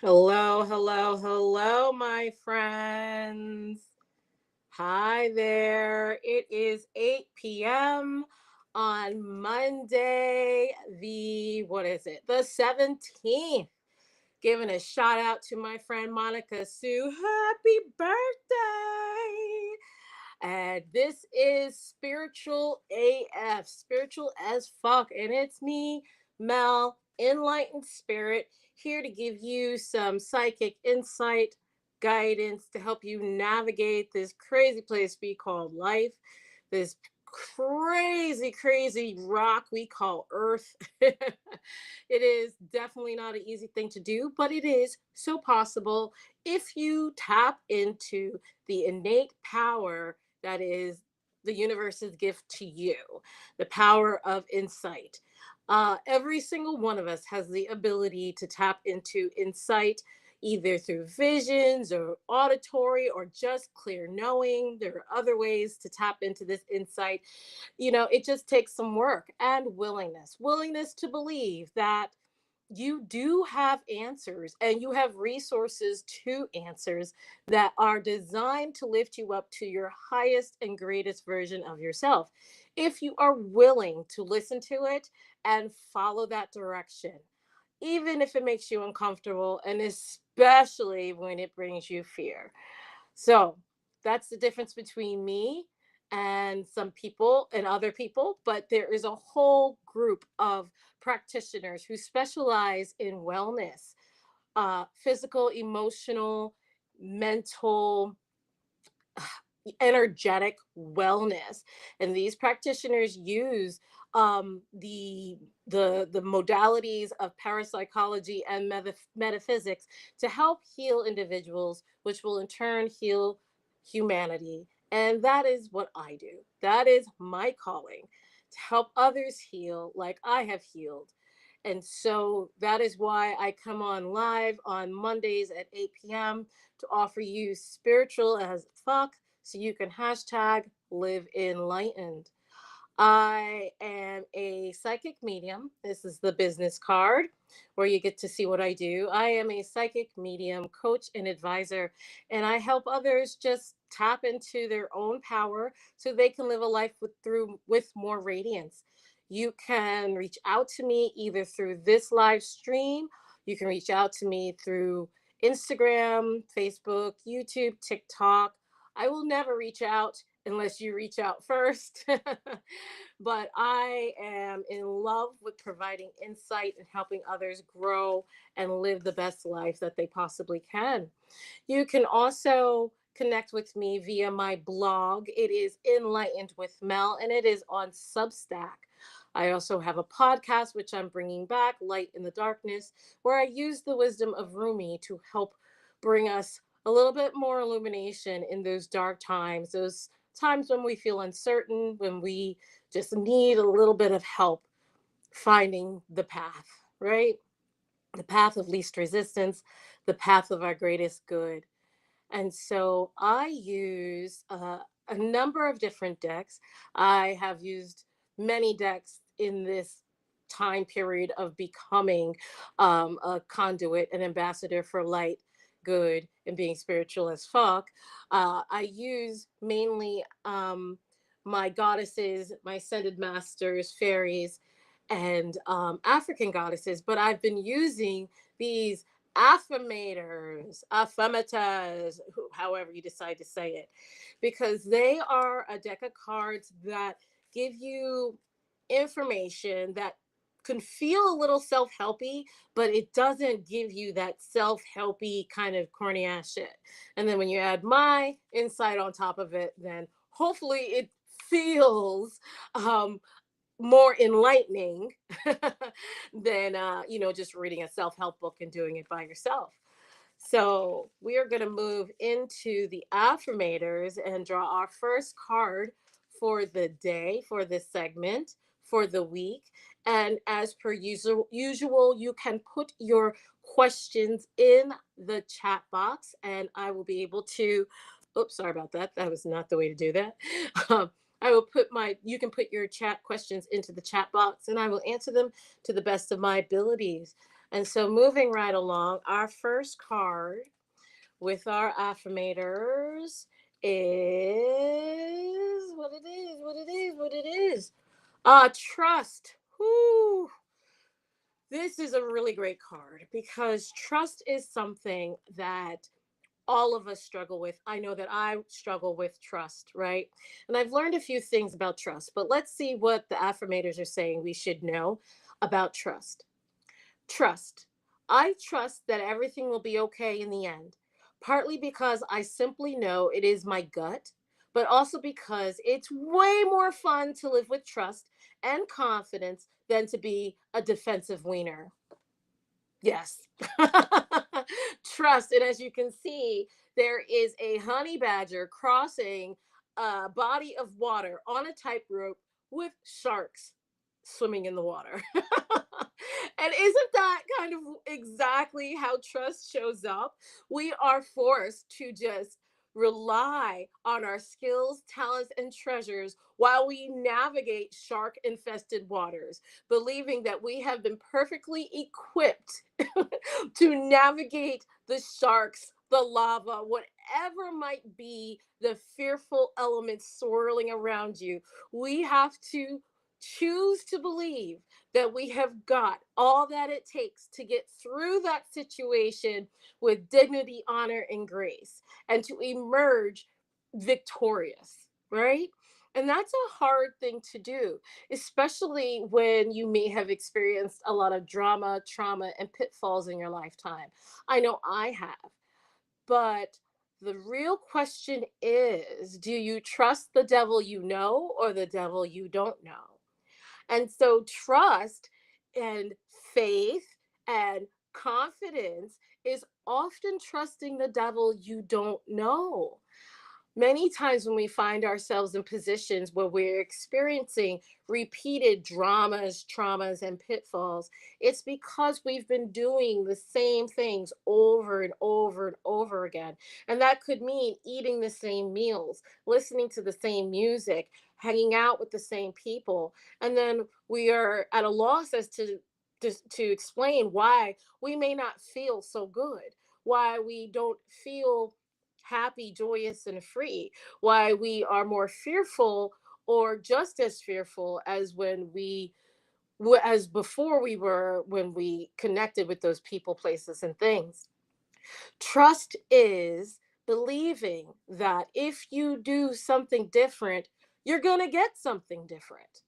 Hello, hello, hello, my friends. Hi there. It is 8 p.m. on Monday, what is it? The 17th. Giving a shout out to my friend Monica Sue. Happy birthday. And this is Spiritual AF, spiritual as fuck. And it's me, Mel, Enlightened Spirit, here to give you some psychic insight, guidance to help you navigate this crazy place we call life, this crazy, crazy rock we call Earth. It is definitely not an easy thing to do, but it is so possible if you tap into the innate power that is the universe's gift to you, the power of insight. Every single one of us has the ability to tap into insight, either through visions or auditory or just clear knowing. There are other ways to tap into this insight. It just takes some work and willingness to believe that you do have answers and you have resources to answers that are designed to lift you up to your highest and greatest version of yourself. If you are willing to listen to it and follow that direction, even if it makes you uncomfortable, and especially when it brings you fear. So that's the difference between me and some people and other people. But there is a whole group of practitioners who specialize in wellness, physical, emotional, mental, energetic wellness. And these practitioners use the modalities of parapsychology and metaphysics to help heal individuals, which will in turn heal humanity. And that is what I do. That is my calling, to help others heal like I have healed. And so that is why I come on live on Mondays at 8 p.m. to offer you spiritual as fuck, so you can hashtag live enlightened. I am a psychic medium. This is the business card where you get to see what I do. I am a psychic medium, coach, and advisor, and I help others just tap into their own power so they can live a life with more radiance. You can reach out to me either through this live stream. You can reach out to me through Instagram, Facebook, YouTube, TikTok. I will never reach out unless you reach out first. But I am in love with providing insight and helping others grow and live the best life that they possibly can. You can also connect with me via my blog. It is Enlightened with Mel, and it is on Substack. I also have a podcast, which I'm bringing back, Light in the Darkness, where I use the wisdom of Rumi to help bring us a little bit more illumination in those dark times, those times when we feel uncertain, when we just need a little bit of help finding the path, right? The path of least resistance, the path of our greatest good. And so I use a number of different decks. I have used many decks in this time period of becoming a conduit, an ambassador for light, good, and being spiritual as fuck. I use mainly my goddesses, my ascended masters, fairies, and African goddesses, but I've been using these affirmators, however you decide to say it, because they are a deck of cards that give you information that can feel a little self-helpy, but it doesn't give you that self-helpy kind of corny ass shit. And then when you add my insight on top of it, then hopefully it feels um more enlightening than just reading a self-help book and doing it by yourself. So we are going to move into the affirmators and draw our first card for the day, for this segment, for the week. And as per usual, you can put your questions in the chat box and I will be able to. Oops, sorry about that. That was not the way to do that. Um, I will you can put your chat questions into the chat box and I will answer them to the best of my abilities. And so moving right along, our first card with our affirmators is what it is. Trust. Whoo. This is a really great card because trust is something that all of us struggle with. I know that I struggle with trust, right? And I've learned a few things about trust, but let's see what the affirmators are saying we should know about trust. Trust. I trust that everything will be okay in the end, partly because I simply know it is my gut, but also because it's way more fun to live with trust and confidence than to be a defensive wiener. Yes. Trust. And as you can see, there is a honey badger crossing a body of water on a tightrope with sharks swimming in the water. And isn't that kind of exactly how trust shows up? We are forced to just rely on our skills, talents, and treasures while we navigate shark infested waters, believing that we have been perfectly equipped to navigate the sharks, the lava, whatever might be the fearful elements swirling around you. We have to choose to believe that we have got all that it takes to get through that situation with dignity, honor, and grace, and to emerge victorious, right? And that's a hard thing to do, especially when you may have experienced a lot of drama, trauma, and pitfalls in your lifetime. I know I have. But the real question is, do you trust the devil you know or the devil you don't know? And so trust and faith and confidence is often trusting the devil you don't know. Many times when we find ourselves in positions where we're experiencing repeated dramas, traumas, and pitfalls, it's because we've been doing the same things over and over and over again. And that could mean eating the same meals, listening to the same music, hanging out with the same people. And then we are at a loss as to explain why we may not feel so good, why we don't feel happy, joyous, and free, why we are more fearful or just as fearful as as before we were when we connected with those people, places, and things. Trust is believing that if you do something different, you're going to get something different.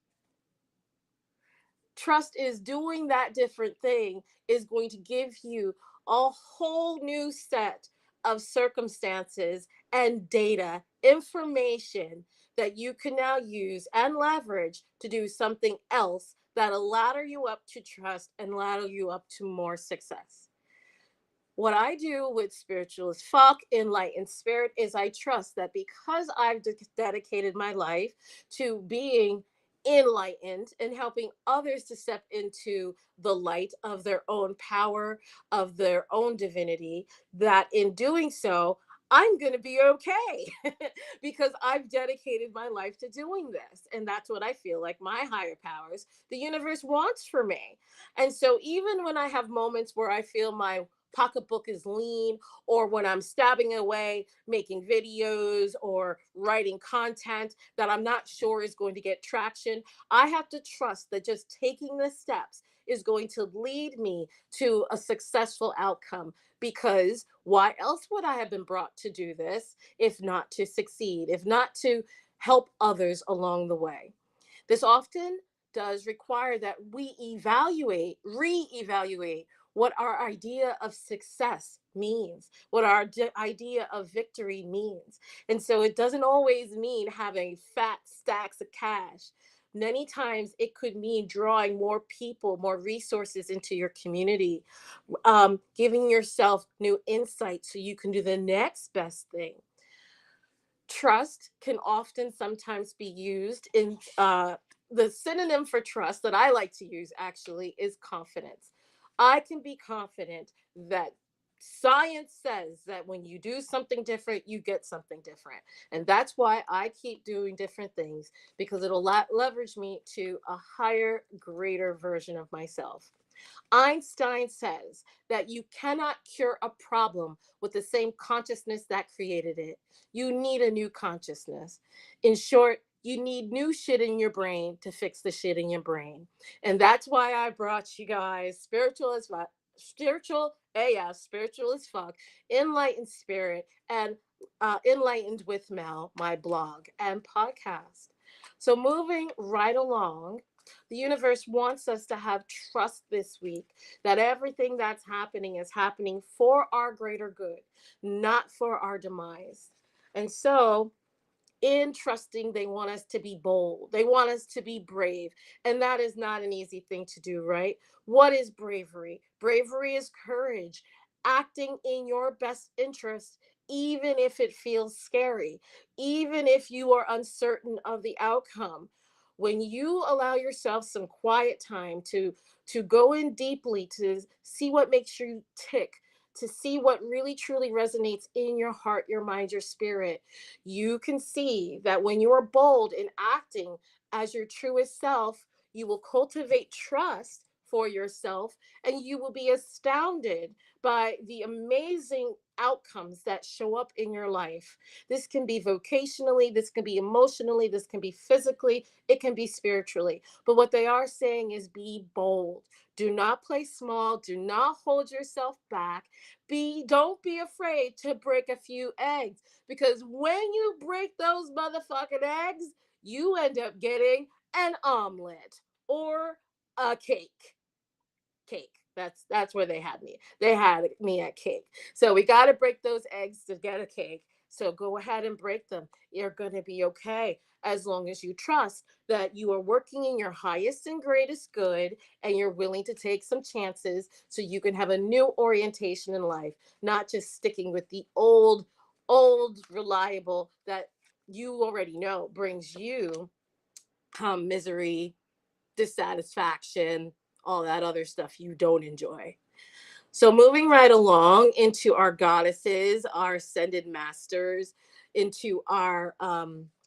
Trust is doing that different thing is going to give you a whole new set of circumstances and data, information that you can now use and leverage to do something else that'll ladder you up to trust and ladder you up to more success. What I do with Spiritual as Fuck, Enlightened Spirit, is I trust that because I've dedicated my life to being enlightened and helping others to step into the light of their own power, of their own divinity, that in doing so, I'm going to be okay because I've dedicated my life to doing this. And that's what I feel like my higher powers, the universe wants for me. And so even when I have moments where I feel my pocketbook is lean, or when I'm stabbing away making videos or writing content that I'm not sure is going to get traction, I have to trust that just taking the steps is going to lead me to a successful outcome. Because why else would I have been brought to do this if not to succeed, if not to help others along the way? This often does require that we reevaluate what our idea of success means, what our idea of victory means. And so it doesn't always mean having fat stacks of cash. Many times it could mean drawing more people, more resources into your community, giving yourself new insight so you can do the next best thing. Trust can often sometimes be used in the synonym for trust that I like to use actually is confidence. I can be confident that science says that when you do something different, you get something different. And that's why I keep doing different things, because it'll leverage me to a higher, greater version of myself. Einstein says that you cannot cure a problem with the same consciousness that created it. You need a new consciousness. In short, you need new shit in your brain to fix the shit in your brain. And that's why I brought you guys spiritual AF, spiritual as fuck, enlightened spirit, and Enlightened with Mel, my blog and podcast. So moving right along, the universe wants us to have trust this week that everything that's happening is happening for our greater good, not for our demise. And so, in trusting, they want us to be bold. They want us to be brave. And that is not an easy thing to do, right? What is bravery? Bravery is courage, acting in your best interest, even if it feels scary, even if you are uncertain of the outcome. When you allow yourself some quiet time to go in deeply, to see what makes you tick, to see what really truly resonates in your heart, your mind, your spirit, you can see that when you are bold in acting as your truest self, you will cultivate trust for yourself, and you will be astounded by the amazing outcomes that show up in your life. This can be vocationally, this can be emotionally, this can be physically, it can be spiritually. But what they are saying is be bold. Do not play small, do not hold yourself back. Don't be afraid to break a few eggs, because when you break those motherfucking eggs, you end up getting an omelet or a cake. That's where they had me. They had me at cake. So we got to break those eggs to get a cake. So go ahead and break them. You're going to be okay, as long as you trust that you are working in your highest and greatest good, and you're willing to take some chances so you can have a new orientation in life, not just sticking with the old reliable that you already know brings you misery, dissatisfaction, all that other stuff you don't enjoy. So, moving right along into our goddesses, our ascended masters, into our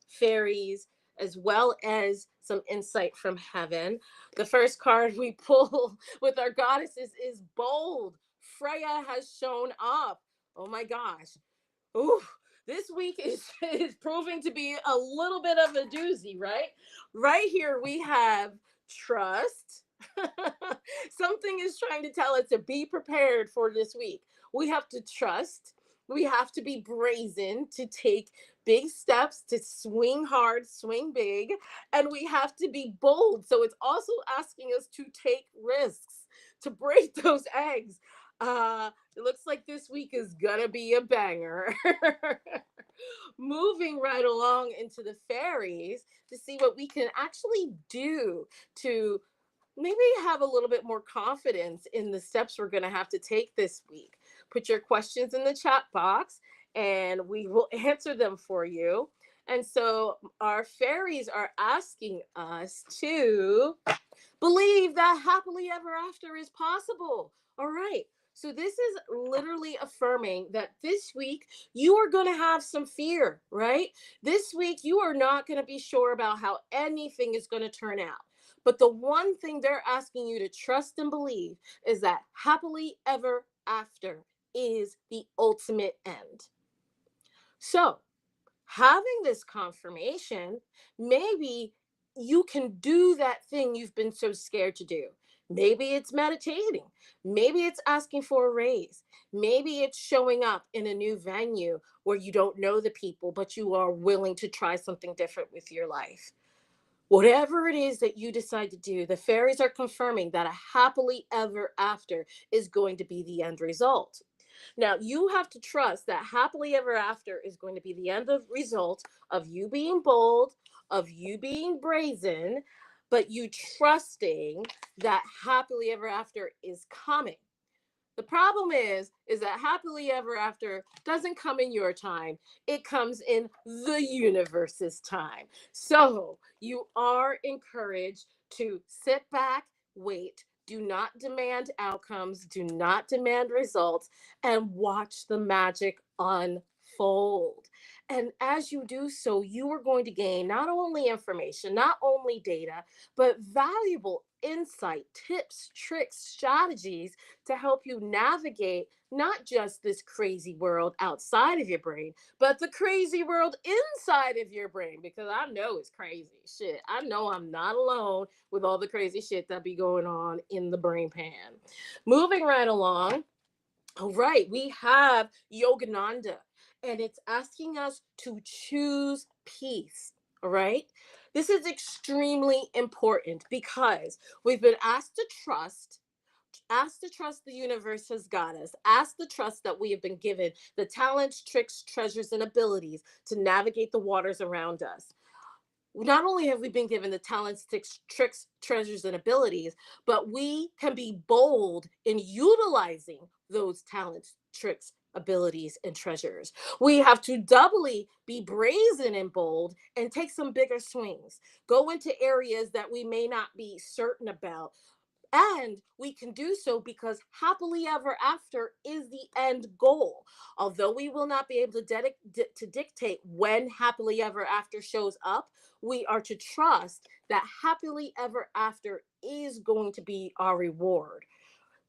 fairies, as well as some insight from heaven. The first card we pull with our goddesses is bold. Freya has shown up. Oh my gosh. Ooh, this week is proving to be a little bit of a doozy, right? Right here we have trust. Something is trying to tell us to be prepared for this week. We have to trust. We have to be brazen to take big steps, to swing hard, swing big, and we have to be bold. So it's also asking us to take risks, to break those eggs. It looks like this week is gonna be a banger. Moving right along into the fairies to see what we can actually do to maybe have a little bit more confidence in the steps we're going to have to take this week. Put your questions in the chat box and we will answer them for you. And so our fairies are asking us to believe that happily ever after is possible. All right. So this is literally affirming that this week you are going to have some fear, right? This week you are not going to be sure about how anything is going to turn out. But the one thing they're asking you to trust and believe is that happily ever after is the ultimate end. So, having this confirmation, maybe you can do that thing you've been so scared to do. Maybe it's meditating. Maybe it's asking for a raise. Maybe it's showing up in a new venue where you don't know the people, but you are willing to try something different with your life. Whatever it is that you decide to do, the fairies are confirming that a happily ever after is going to be the end result. Now, you have to trust that happily ever after is going to be the end of result of you being bold, of you being brazen, but you trusting that happily ever after is coming. The problem is that happily ever after doesn't come in your time. It comes in the universe's time. So you are encouraged to sit back, wait, do not demand outcomes, do not demand results, and watch the magic unfold. And as you do so, you are going to gain not only information, not only data, but valuable insight, tips, tricks, strategies to help you navigate not just this crazy world outside of your brain, but the crazy world inside of your brain. Because I know it's crazy shit. I know I'm not alone with all the crazy shit that be going on in the brain pan. Moving right along. All right, we have Yogananda, and it's asking us to choose peace. All right, this is extremely important because we've been asked to trust the universe has got us, asked to trust that we have been given the talents, tricks, treasures, and abilities to navigate the waters around us. Not only have we been given the talents, tricks, treasures, and abilities, but we can be bold in utilizing those talents, tricks, abilities, and treasures. We have to doubly be brazen and bold and take some bigger swings. Go into areas that we may not be certain about, and we can do so because happily ever after is the end goal. Although we will not be able to dictate when happily ever after shows up, we are to trust that happily ever after is going to be our reward.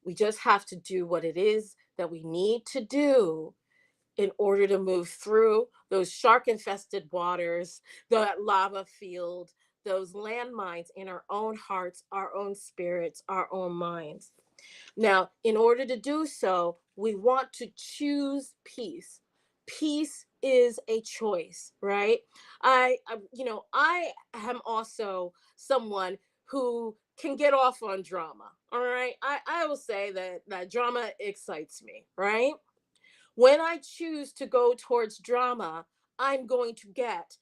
We just have to do what it is that we need to do in order to move through those shark infested waters, that lava field, those landmines in our own hearts, our own spirits, our own minds. Now, in order to do so, we want to choose peace. Peace is a choice, right? I am also someone who can get off on drama. All right. I will say that drama excites me, right? When I choose to go towards drama, I'm going to get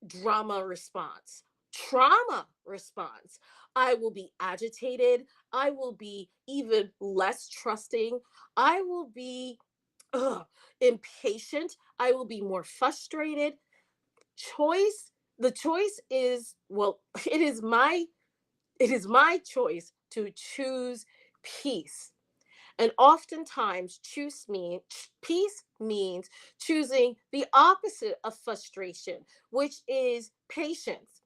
drama response, trauma response. I will be agitated. I will be even less trusting. I will be ugh, impatient. I will be more frustrated. Choice. The choice is, well, it is my choice to choose peace. And oftentimes, peace means choosing the opposite of frustration, which is patience,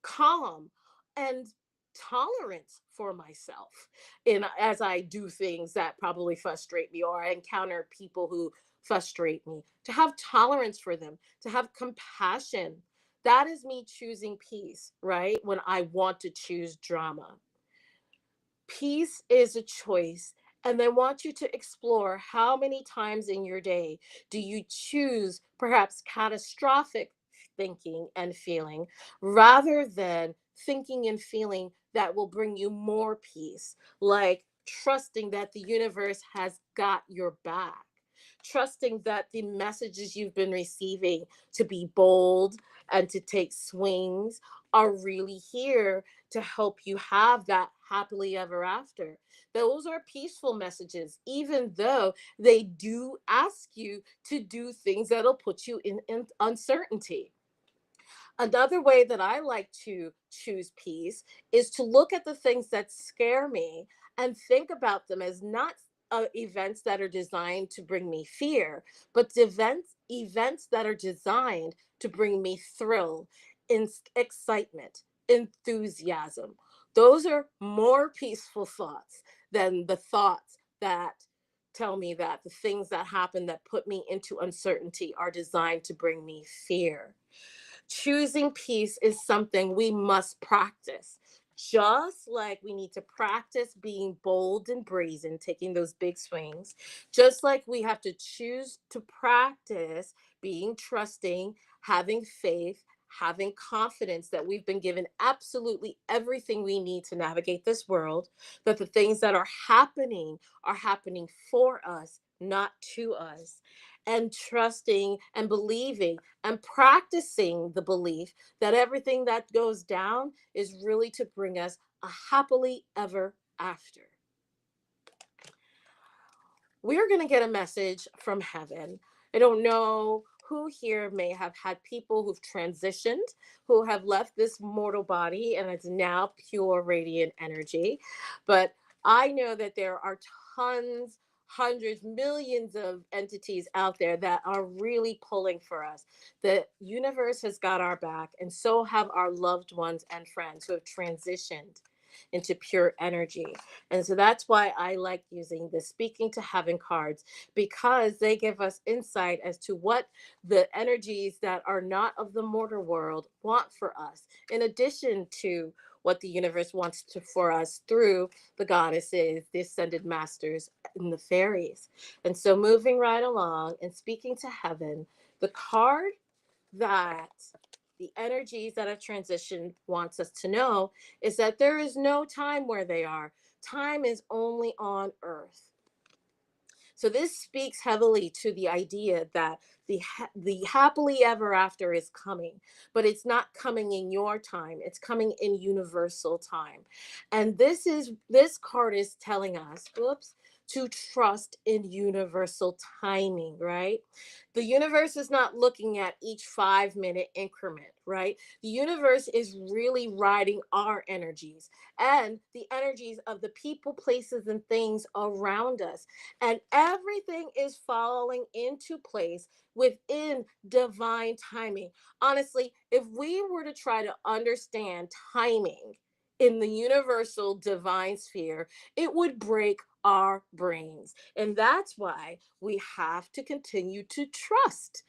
calm, and tolerance for myself. And as I do things that probably frustrate me, or I encounter people who frustrate me, to have tolerance for them, to have compassion. That is me choosing peace, right? When I want to choose drama. Peace is a choice. And they want you to explore how many times in your day do you choose perhaps catastrophic thinking and feeling rather than thinking and feeling that will bring you more peace, like trusting that the universe has got your back, trusting that the messages you've been receiving to be bold and to take swings are really here to help you have that happily ever after. Those are peaceful messages, even though they do ask you to do things that'll put you in uncertainty. Another way that I like to choose peace is to look at the things that scare me and think about them as not events that are designed to bring me fear, but events that are designed to bring me thrill, excitement, enthusiasm. Those are more peaceful thoughts than the thoughts that tell me that the things that happen that put me into uncertainty are designed to bring me fear. Choosing peace is something we must practice. Just like we need to practice being bold and brazen, taking those big swings, just like we have to choose to practice being trusting, having faith, having confidence that we've been given absolutely everything we need to navigate this world, that the things that are happening for us, not to us, and trusting and believing and practicing the belief that everything that goes down is really to bring us a happily ever after. We're going to get a message from heaven. I don't know who here may have had people who've transitioned, who have left this mortal body and it's now pure radiant energy. But I know that there are tons, hundreds, millions of entities out there that are really pulling for us. The universe has got our back, and so have our loved ones and friends who have transitioned into pure energy. And so that's why I like using the speaking to heaven cards, because they give us insight as to what the energies that are not of the mortal world want for us, in addition to what the universe wants to for us through the goddesses, the ascended masters, and the fairies. And so moving right along and speaking to heaven, the card that the energies that have transitioned wants us to know is that there is no time where they are. Time is only on earth. So this speaks heavily to the idea that the happily ever after is coming, but it's not coming in your time. It's coming in universal time. And this card is telling us, oops, to trust in universal timing, right? The universe is not looking at each 5-minute increment, right? The universe is really riding our energies and the energies of the people, places, and things around us, and everything is falling into place within divine timing. Honestly, if we were to try to understand timing in the universal divine sphere, it would break our brains. And that's why we have to continue to trust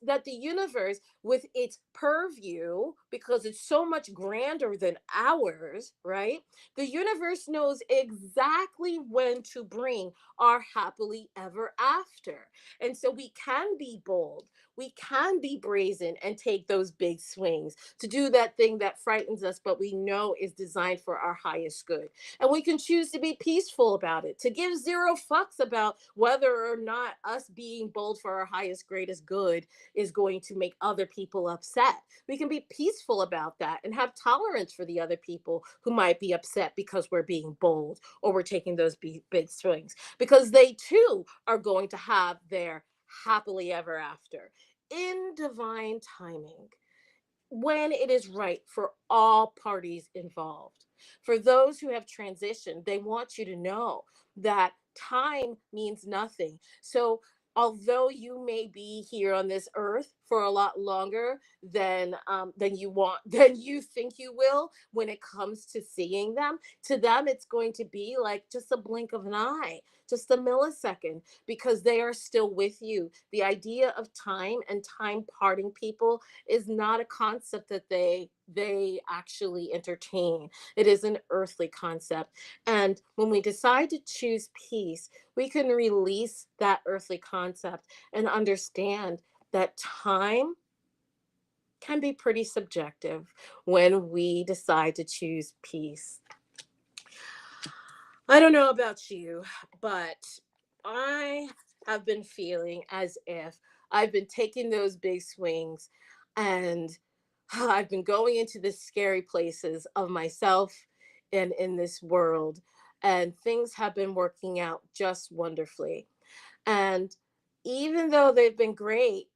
that the universe, with its purview, because it's so much grander than ours, right? The universe knows exactly when to bring are happily ever after. And so we can be bold, we can be brazen and take those big swings to do that thing that frightens us, but we know is designed for our highest good. And we can choose to be peaceful about it, to give zero fucks about whether or not us being bold for our highest, greatest good is going to make other people upset. We can be peaceful about that and have tolerance for the other people who might be upset because we're being bold or we're taking those big swings, because they too are going to have their happily ever after in divine timing, when it is right for all parties involved. For those who have transitioned, they want you to know that time means nothing. So, although you may be here on this earth for a lot longer than you want, than you think you will, when it comes to seeing them, to them it's going to be like just a blink of an eye, just a millisecond, because they are still with you. The idea of time and time parting people is not a concept that they actually entertain. It is an earthly concept. And when we decide to choose peace, we can release that earthly concept and understand that time can be pretty subjective when we decide to choose peace. I don't know about you, but I have been feeling as if I've been taking those big swings, and I've been going into the scary places of myself and in this world, and things have been working out just wonderfully. And even though they've been great,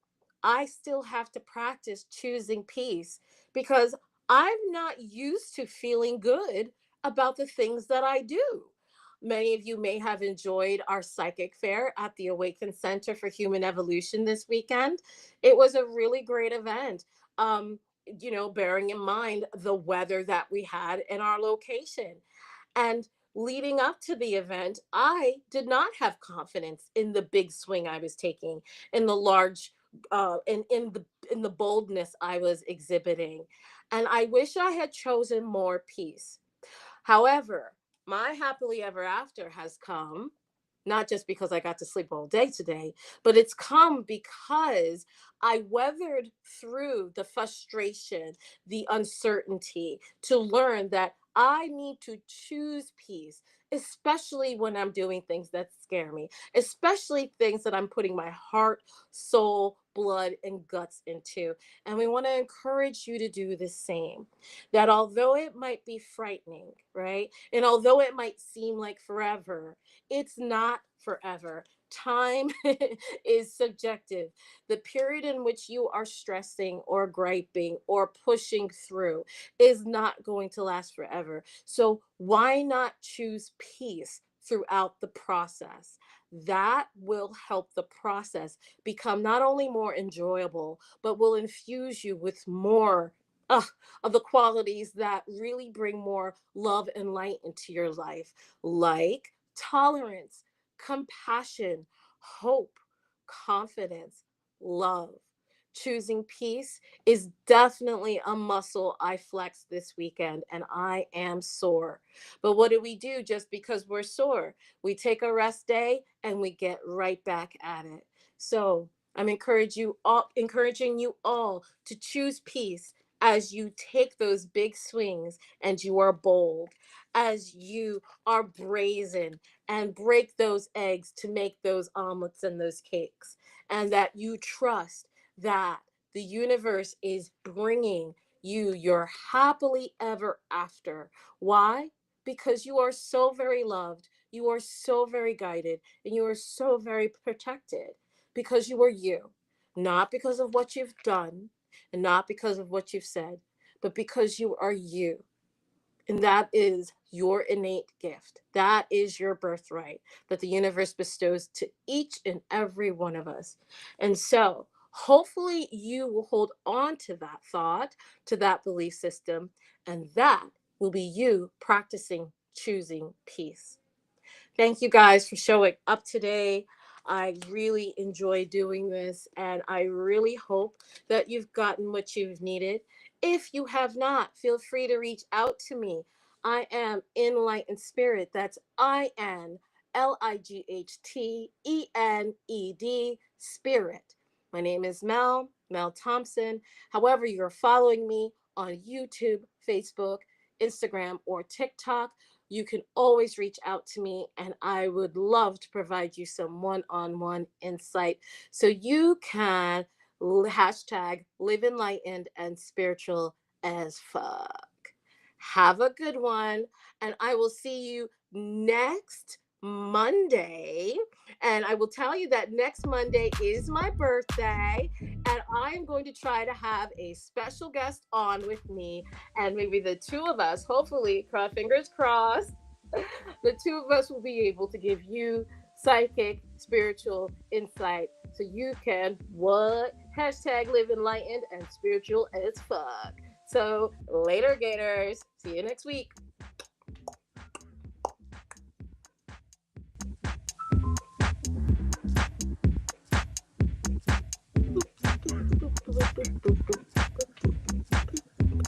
I still have to practice choosing peace, because I'm not used to feeling good about the things that I do. Many of you may have enjoyed our psychic fair at the Awaken Center for Human Evolution this weekend. It was a really great event. Bearing in mind the weather that we had in our location. And leading up to the event, I did not have confidence in the big swing I was taking, in the large, in the boldness I was exhibiting, and I wish I had chosen more peace. However, my happily ever after has come not just because I got to sleep all day today, but it's come because I weathered through the frustration, the uncertainty, to learn that I need to choose peace, especially when I'm doing things that scare me, especially things that I'm putting my heart, soul, blood, and guts into. And we want to encourage you to do the same. That although it might be frightening, right? And although it might seem like forever, it's not forever. Time is subjective. The period in which you are stressing or griping or pushing through is not going to last forever. So, why not choose peace throughout the process? That will help the process become not only more enjoyable, but will infuse you with more uh, of the qualities that really bring more love and light into your life, like tolerance, compassion, hope, confidence, love. Choosing peace is definitely a muscle I flexed this weekend, and I am sore. But what do we do just because we're sore? We take a rest day and we get right back at it. So I'm encouraging you all to choose peace as you take those big swings and you are bold, as you are brazen and break those eggs to make those omelets and those cakes, and that you trust that the universe is bringing you your happily ever after. Why? Because you are so very loved, you are so very guided, and you are so very protected because you are you, not because of what you've done and not because of what you've said, but because you are you. And that is your innate gift. That is your birthright that the universe bestows to each and every one of us. And so, hopefully, you will hold on to that thought, to that belief system, and that will be you practicing choosing peace. Thank you guys for showing up today. I really enjoy doing this, and I really hope that you've gotten what you've needed. If you have not, feel free to reach out to me. I am In-Lightened Spirit. That's INLIGHTENED Spirit. My name is Mel Thompson. However, you're following me on YouTube, Facebook, Instagram, or TikTok, you can always reach out to me, and I would love to provide you some one-on-one insight so you can hashtag live enlightened and spiritual as fuck. Have a good one, and I will see you next Monday. And I will tell you that next Monday is my birthday, and I am going to try to have a special guest on with me, and maybe the two of us, hopefully, fingers crossed, the two of us will be able to give you psychic, spiritual insight so you can what? Hashtag live enlightened and spiritual as fuck. So later, Gators. See you next week.